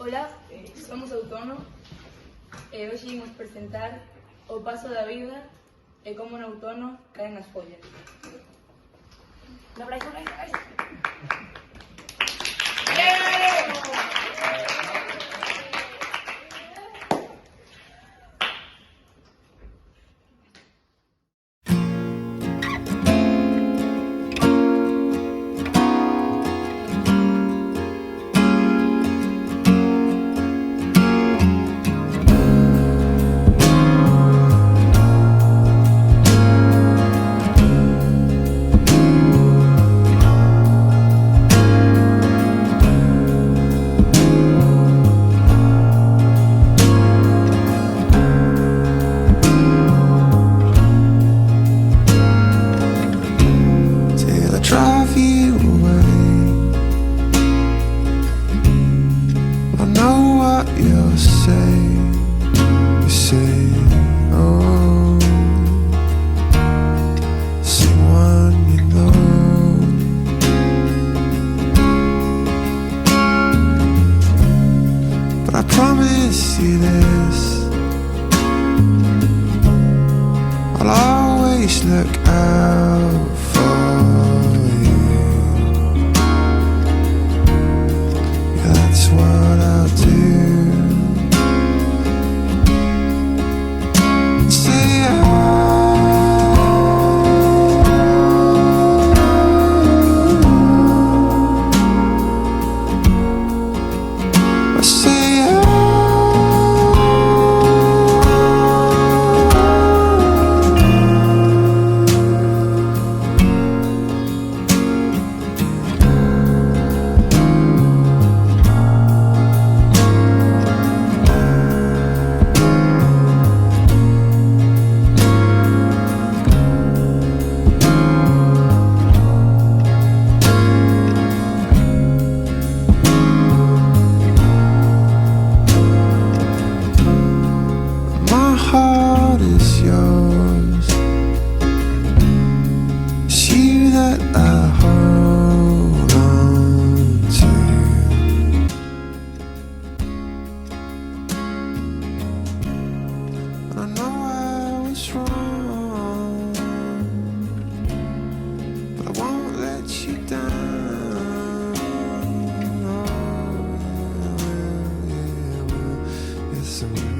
Ola, somos Outono e hoxe imos presentar o paso da vida e como no outono caen as follas. Drive you away. I know what you'll say. You say, oh, someone you know. But I promise you this, I'll always look out for what I'll do. Say I say my heart is yours. It's you that I hold on to. And I know I was wrong, but I won't let you down. Yes, I will.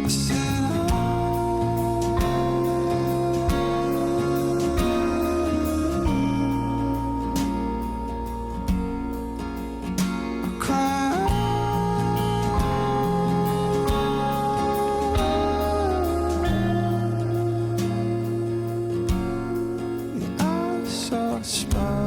I said, I cried. Yeah, I saw a spark.